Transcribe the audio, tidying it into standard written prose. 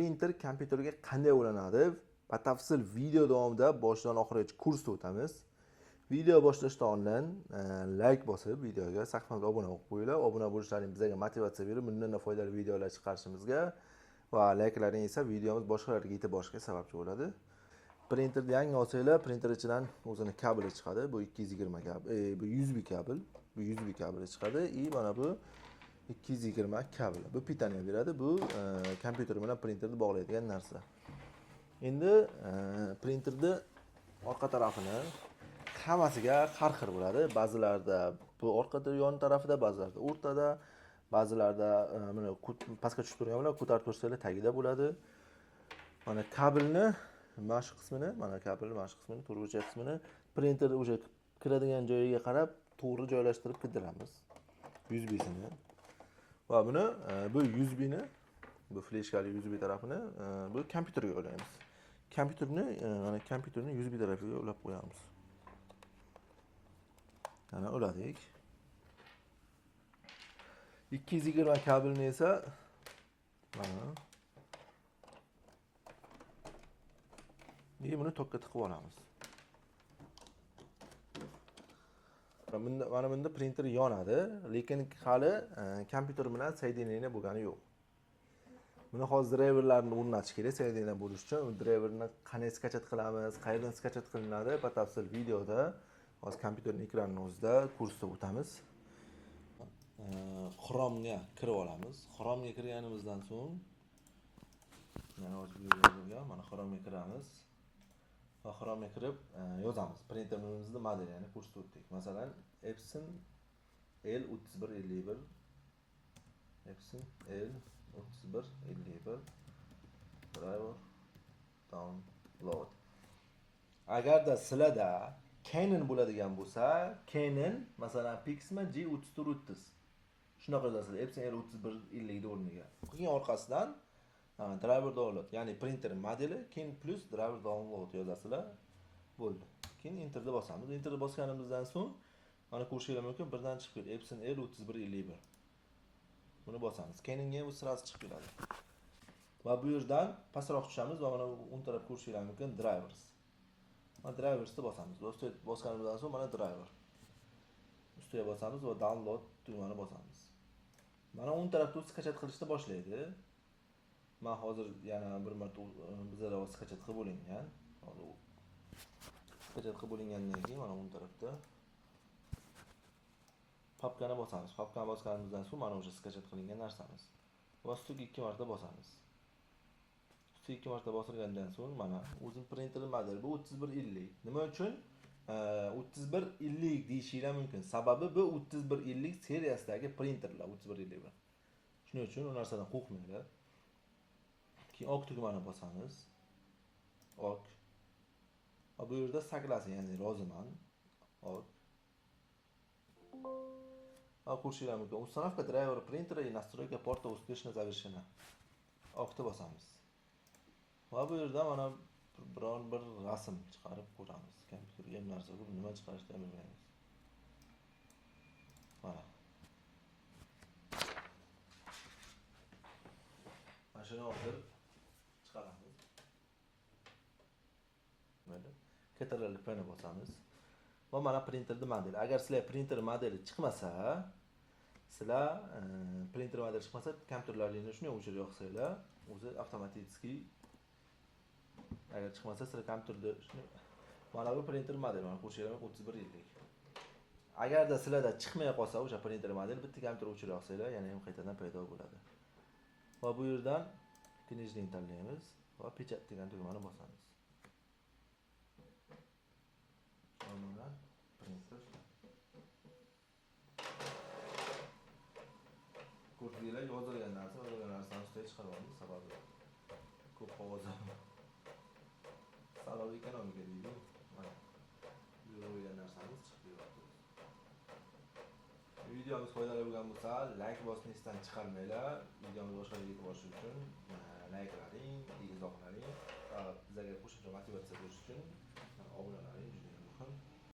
printer kompyuterga qanday ulanadi? Batafsil video davomida boshidan oxirigacha kursda o'tamiz. Video boshlashdan oldin like bosib, videoga sahifamizga obuna bo'lib qo'yinglar. Obuna bo'lishlaringiz bizga motivatsiya berib, bundan foydali videolar chiqarishimizga va like'laring esa videomiz boshqalarga yetib borishiga sababchi bo'ladi. Printerni yangi olsanglar, printer ichidan o'zini kabeli chiqadi. Bu 220 kabel, bu USB kabel, bu USB kabeli chiqadi. Mana bu 220 kabel. Bu pitaniya beradi. Bu kompyuter bilan printerni bog'laydigan narsa. Endi printerni orqa tarafini hammasiga har xil bo'ladi. Ba'zilarda bu orqada yon tarafida, ba'zilarda o'rtada, ba'zilarda mana pastga tushib turgan bilan ko'tarib tursanglar tagida bo'ladi. Mana kabelni mana shu qismini, mana kabelni mana shu qismini, turuvchi qismini printer o'sha kiradigan joyiga qarab to'g'ri joylashtirib kirdiramiz. USB-sini. Va buni bu USB-ni, bu fleshkali USB tarafini bu kompyuterga ulaymiz. Mana kompyuterni USB tarafiga ulab qo'yamiz. Mana uladik. 220 kabelni esa mana buni tokka tiqib olamiz. Mana bunda printer yonadi, lekin hali kompyuter bilan soedinение bo'lgani yo'q. Buni hozir driverlarni o'rnatish kerak, soedinение bo'lish uchun. Driverni qanday skachat qilamiz, qayerdan skachat qilinadi, batafsil videoda hozir kompyuterning ekranining o'zida kursda o'tamiz. Chrome'ga kirib olamiz. Chrome'ga kirganimizdan so'ng mana Chrome'ga kiramiz. Va Chrome'ga kirib yozamiz. Printerimizning modelini kursda o'tdik. Masalan, Epson L3151 Epson L3151 driver download. Agarda sizlarda Canon bo'ladigan bo'lsa, Canon masalan Pixma G3430 shunaqa yozasizlar. Epson L3150 o'rniga. Keyin orqasidan driver download, ya'ni printer modeli Canon plus driver download yozasizlar. Bo'ldi. Keyin enterni bosamiz. Enterni bosganimizdan so'ng mana ko'rishingiz mumkin, birdan chiqib keldi. Epson L3151. Buni bosamiz. Canonga bu sirasi chiqib keladi. Va bu yerdan pastroq tushamiz va mana o'ng taraf ko'rishingiz mumkin drivers. Mana driversni bosamiz. Ustiga bosganimizdan so'ng mana driver. Ustiga bosamiz va download tugmani bosamiz. Mana o'ng tarafda skachat qilishni boshlaydi. Men hozir yana bir marta bizlar skachat qilib bo'lingan. Hozir skachat qilib bo'lingandan keyin mana o'ng tarafda papkani bosamiz. Papkani bosganimizdan so'ng mana o'sha skachat qilingan narsamiz. Va ustiga 2 marta bosamiz. Ustiga 2 marta bosilgandan so'ng mana o'zim printer modeli bu 3150. Nima uchun 3150 deyishinglar mumkin. Sababi bu 3150 seriyasidagi printerlar 3150. Shuning uchun u narsadan qo'rqmanglar. Keyin ok tugmani bosamiz. Ok. Va bu yerda saqlasin, ya'ni roziman. Ok. Ko'rishingiz mumkin. Установка драйвера принтера и настройка порта успешно завершена. Okni bosamiz. Va bu yerda mana biron bir rasm chiqarib ko'ramiz. Kompyuterga ham narsa bu nima chiqarishni bilmaymiz. Mana. Mana shuni olib chiqaramiz. Mana Ctrl P ni bosamiz. Va mana printerning modeli. Agar sizlar printer modeli chiqmasa, sizlar printer modeli chiqmasa, kompyuterlaringizni shunday o'chirib yoqsanglar, o'zi avtomatik agar chiqmasa, sizlar kompyuterda shunday mana bu printer modeli, mana ko'rishingiz 3150. Agarda sizlarda chiqmay qolsa, o'sha printer modeli bitta kompyuter o'chirib yoqsanglar, yana ham qaytadan paydo bo'ladi. Va bu yerdan knijni tanlaymiz va pechat degan tugmani bosamiz. Ondan printer ko'rdinglar, yozilgan narsani ustiga chiqarib olamiz. Sababi ko'p qog'ozlar. Sababi ekonomika deydi. Mana yozilgan narsamiz chiqib ketdi. Videomiz foydali bo'lgan bo'lsa, like bosishni esdan chiqarmanglar. Videomiz boshqalarga yetib borishi uchun like qiling, izohlaring va bizlarga qo'shimcha motivatsiya berish uchun obuna